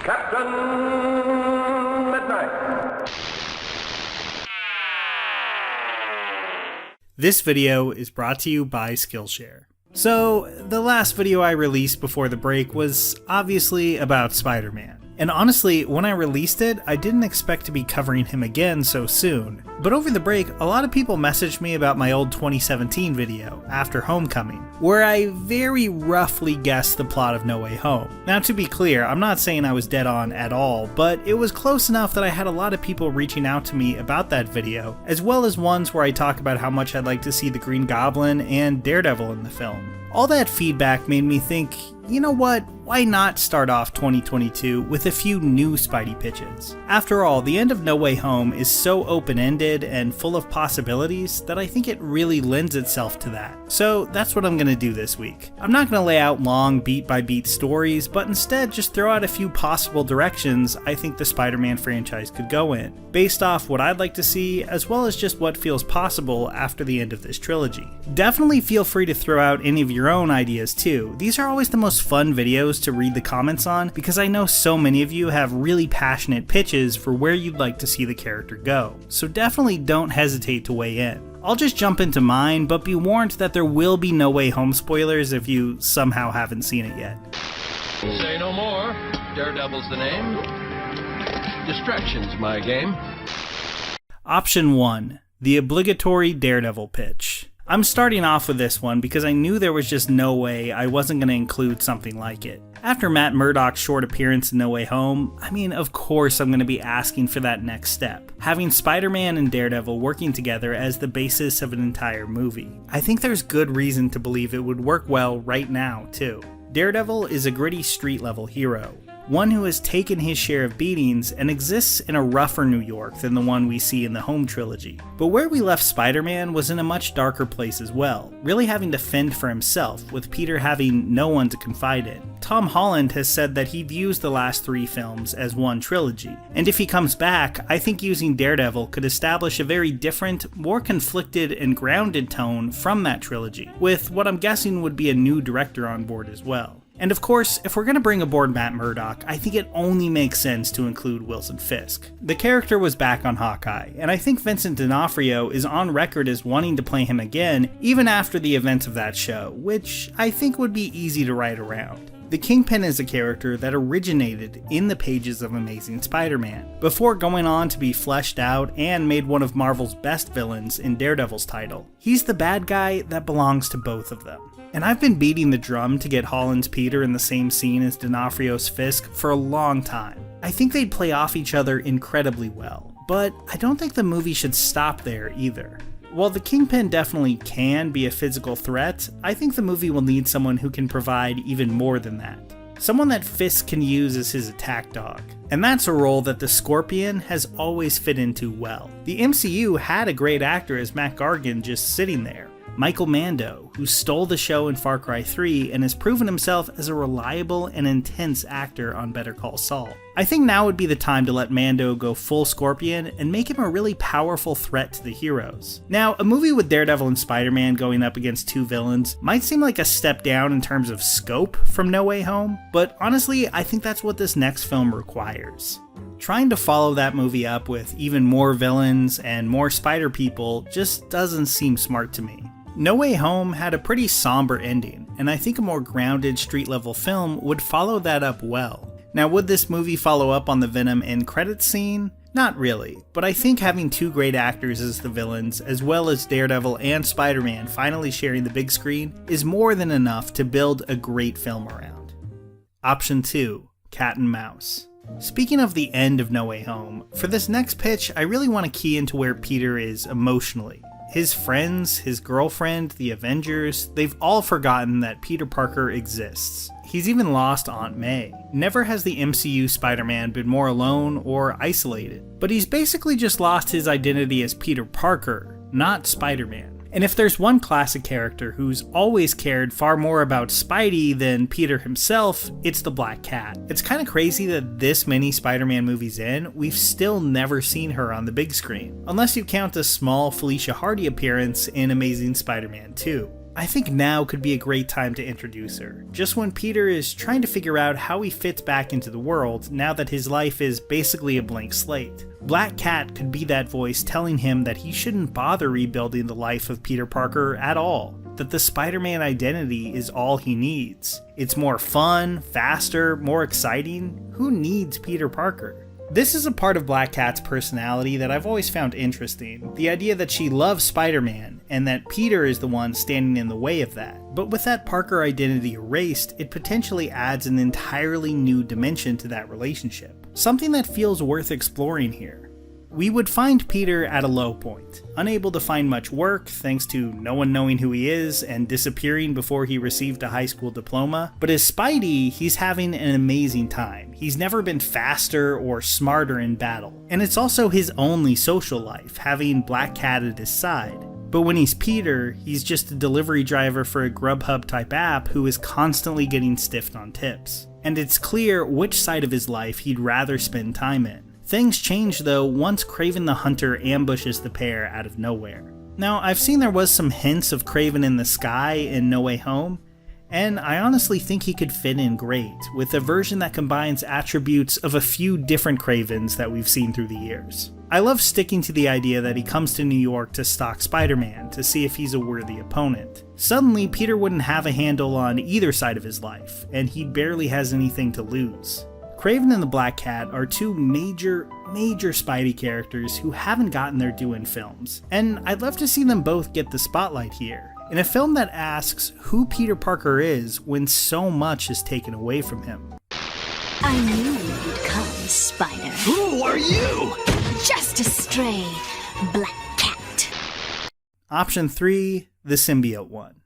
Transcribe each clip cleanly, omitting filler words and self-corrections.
Captain Midnight. This video is brought to you by Skillshare. So, the last video I released before the break was obviously about Spider-Man. And honestly, when I released it, I didn't expect to be covering him again so soon. But over the break, a lot of people messaged me about my old 2017 video, After Homecoming, where I very roughly guessed the plot of No Way Home. Now to be clear, I'm not saying I was dead on at all, but it was close enough that I had a lot of people reaching out to me about that video, as well as ones where I talk about how much I'd like to see the Green Goblin and Daredevil in the film. All that feedback made me think, you know what, why not start off 2022 with a few new Spidey pitches? After all, the end of No Way Home is so open-ended and full of possibilities that I think it really lends itself to that. So that's what I'm going to do this week. I'm not going to lay out long beat-by-beat stories, but instead just throw out a few possible directions I think the Spider-Man franchise could go in, based off what I'd like to see, as well as just what feels possible after the end of this trilogy. Definitely feel free to throw out any of your own ideas too. These are always the most fun videos to read the comments on because I know so many of you have really passionate pitches for where you'd like to see the character go. So definitely don't hesitate to weigh in. I'll just jump into mine, but be warned that there will be No Way Home spoilers if you somehow haven't seen it yet. Say no more. Daredevil's the name. Distraction's my game. Option 1. The obligatory Daredevil pitch. I'm starting off with this one because I knew there was just no way I wasn't going to include something like it. After Matt Murdock's short appearance in No Way Home, of course I'm going to be asking for that next step, having Spider-Man and Daredevil working together as the basis of an entire movie. I think there's good reason to believe it would work well right now, too. Daredevil is a gritty street-level hero, one who has taken his share of beatings and exists in a rougher New York than the one we see in the Home trilogy. But where we left Spider-Man was in a much darker place as well, really having to fend for himself, with Peter having no one to confide in. Tom Holland has said that he views the last 3 films as one trilogy, and if he comes back, I think using Daredevil could establish a very different, more conflicted and grounded tone from that trilogy, with what I'm guessing would be a new director on board as well. And of course, if we're going to bring aboard Matt Murdock, I think it only makes sense to include Wilson Fisk. The character was back on Hawkeye, and I think Vincent D'Onofrio is on record as wanting to play him again, even after the events of that show, which I think would be easy to write around. The Kingpin is a character that originated in the pages of Amazing Spider-Man, before going on to be fleshed out and made one of Marvel's best villains in Daredevil's title. He's the bad guy that belongs to both of them. And I've been beating the drum to get Holland's Peter in the same scene as D'Onofrio's Fisk for a long time. I think they'd play off each other incredibly well, but I don't think the movie should stop there either. While the Kingpin definitely can be a physical threat, I think the movie will need someone who can provide even more than that. Someone that Fisk can use as his attack dog. And that's a role that the Scorpion has always fit into well. The MCU had a great actor as Matt Gargan just sitting there. Michael Mando, who stole the show in Far Cry 3 and has proven himself as a reliable and intense actor on Better Call Saul. I think now would be the time to let Mando go full Scorpion and make him a really powerful threat to the heroes. Now, a movie with Daredevil and Spider-Man going up against 2 villains might seem like a step down in terms of scope from No Way Home, but honestly, I think that's what this next film requires. Trying to follow that movie up with even more villains and more spider people just doesn't seem smart to me. No Way Home had a pretty somber ending, and I think a more grounded street-level film would follow that up well. Now, would this movie follow up on the Venom end credits scene? Not really, but I think having 2 great actors as the villains, as well as Daredevil and Spider-Man finally sharing the big screen, is more than enough to build a great film around. Option 2. Cat and Mouse. Speaking of the end of No Way Home, for this next pitch, I really want to key into where Peter is emotionally. His friends, his girlfriend, the Avengers, they've all forgotten that Peter Parker exists. He's even lost Aunt May. Never has the MCU Spider-Man been more alone or isolated, but he's basically just lost his identity as Peter Parker, not Spider-Man. And if there's one classic character who's always cared far more about Spidey than Peter himself, it's the Black Cat. It's kind of crazy that this many Spider-Man movies in, we've still never seen her on the big screen, unless you count a small Felicia Hardy appearance in Amazing Spider-Man 2. I think now could be a great time to introduce her, just when Peter is trying to figure out how he fits back into the world now that his life is basically a blank slate. Black Cat could be that voice telling him that he shouldn't bother rebuilding the life of Peter Parker at all, that the Spider-Man identity is all he needs. It's more fun, faster, more exciting. Who needs Peter Parker? This is a part of Black Cat's personality that I've always found interesting, the idea that she loves Spider-Man, and that Peter is the one standing in the way of that. But with that Parker identity erased, it potentially adds an entirely new dimension to that relationship, something that feels worth exploring here. We would find Peter at a low point, unable to find much work thanks to no one knowing who he is and disappearing before he received a high school diploma. But as Spidey, he's having an amazing time. He's never been faster or smarter in battle. And it's also his only social life, having Black Cat at his side. But when he's Peter, he's just a delivery driver for a Grubhub type app who is constantly getting stiffed on tips. And it's clear which side of his life he'd rather spend time in. Things change though once Kraven the Hunter ambushes the pair out of nowhere. Now, I've seen there was some hints of Kraven in the sky in No Way Home, and I honestly think he could fit in great, with a version that combines attributes of a few different Kravens that we've seen through the years. I love sticking to the idea that he comes to New York to stalk Spider-Man to see if he's a worthy opponent. Suddenly, Peter wouldn't have a handle on either side of his life, and he barely has anything to lose. Kraven and the Black Cat are two major Spidey characters who haven't gotten their due in films, and I'd love to see them both get the spotlight here, in a film that asks who Peter Parker is when so much is taken away from him. I knew you'd come, Spider. Who are you? Just a stray Black Cat. Option 3, the symbiote one.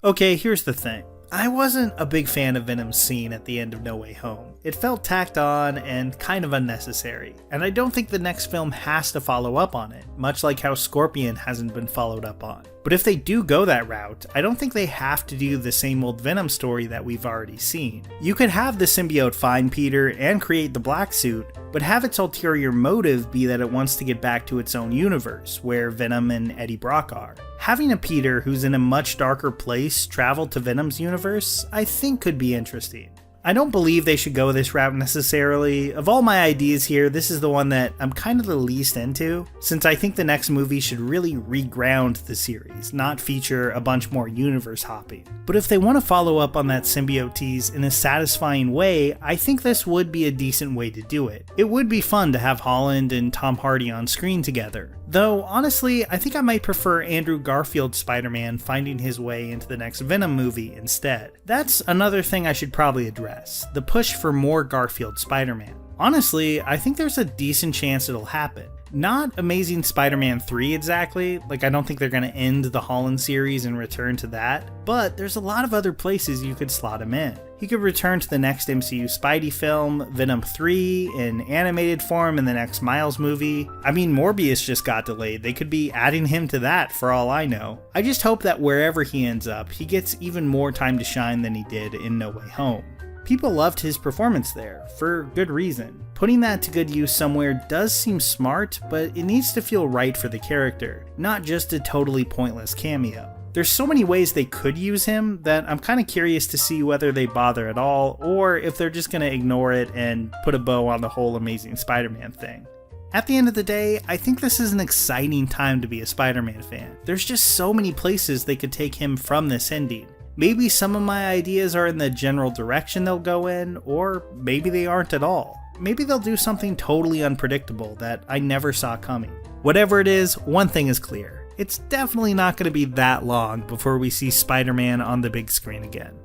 Okay, here's the thing. I wasn't a big fan of Venom's scene at the end of No Way Home. It felt tacked on and kind of unnecessary, and I don't think the next film has to follow up on it, much like how Scorpion hasn't been followed up on. But if they do go that route, I don't think they have to do the same old Venom story that we've already seen. You could have the symbiote find Peter and create the black suit, but have its ulterior motive be that it wants to get back to its own universe, where Venom and Eddie Brock are. Having a Peter who's in a much darker place travel to Venom's universe, I think could be interesting. I don't believe they should go this route necessarily. Of all my ideas here, this is the one that I'm kind of the least into, since I think the next movie should really reground the series, not feature a bunch more universe hopping. But if they want to follow up on that symbiote tease in a satisfying way, I think this would be a decent way to do it. It would be fun to have Holland and Tom Hardy on screen together. Though, honestly, I think I might prefer Andrew Garfield's Spider-Man finding his way into the next Venom movie instead. That's another thing I should probably address, the push for more Garfield Spider-Man. Honestly, I think there's a decent chance it'll happen. Not Amazing Spider-Man 3 exactly, like I don't think they're gonna end the Holland series and return to that, but there's a lot of other places you could slot him in. He could return to the next MCU Spidey film, Venom 3, in animated form in the next Miles movie. I mean, Morbius just got delayed, they could be adding him to that for all I know. I just hope that wherever he ends up, he gets even more time to shine than he did in No Way Home. People loved his performance there, for good reason. Putting that to good use somewhere does seem smart, but it needs to feel right for the character, not just a totally pointless cameo. There's so many ways they could use him that I'm kind of curious to see whether they bother at all, or if they're just going to ignore it and put a bow on the whole Amazing Spider-Man thing. At the end of the day, I think this is an exciting time to be a Spider-Man fan. There's just so many places they could take him from this ending. Maybe some of my ideas are in the general direction they'll go in, or maybe they aren't at all. Maybe they'll do something totally unpredictable that I never saw coming. Whatever it is, one thing is clear. It's definitely not going to be that long before we see Spider-Man on the big screen again.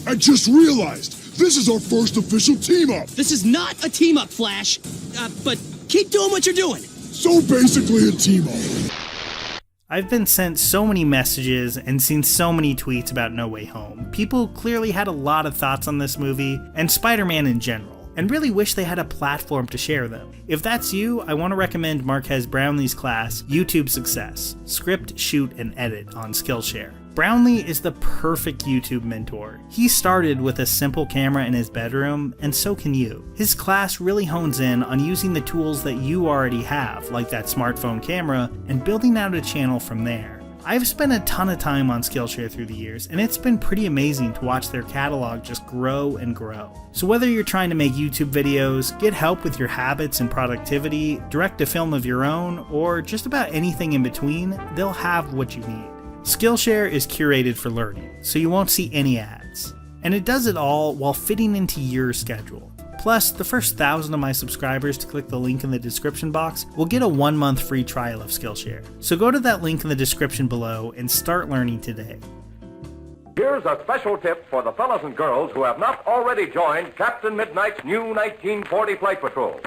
I just realized, this is our first official team-up! This is not a team-up, Flash. But keep doing what you're doing. So basically a team-up. I've been sent so many messages and seen so many tweets about No Way Home. People clearly had a lot of thoughts on this movie, and Spider-Man in general, and really wish they had a platform to share them. If that's you, I want to recommend Marquez Brownlee's class, YouTube Success, Script, Shoot, and Edit on Skillshare. Brownlee is the perfect YouTube mentor. He started with a simple camera in his bedroom, and so can you. His class really hones in on using the tools that you already have, like that smartphone camera, and building out a channel from there. I've spent a ton of time on Skillshare through the years, and it's been pretty amazing to watch their catalog just grow and grow. So whether you're trying to make YouTube videos, get help with your habits and productivity, direct a film of your own, or just about anything in between, they'll have what you need. Skillshare is curated for learning, so you won't see any ads. And it does it all while fitting into your schedule. Plus, the first 1,000 of my subscribers to click the link in the description box will get a 1-month free trial of Skillshare. So go to that link in the description below and start learning today. Here's a special tip for the fellas and girls who have not already joined Captain Midnight's new 1940 Flight Patrol.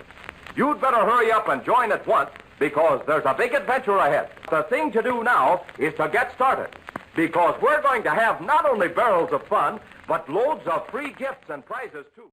You'd better hurry up and join at once because there's a big adventure ahead. The thing to do now is to get started because we're going to have not only barrels of fun, but loads of free gifts and prizes too.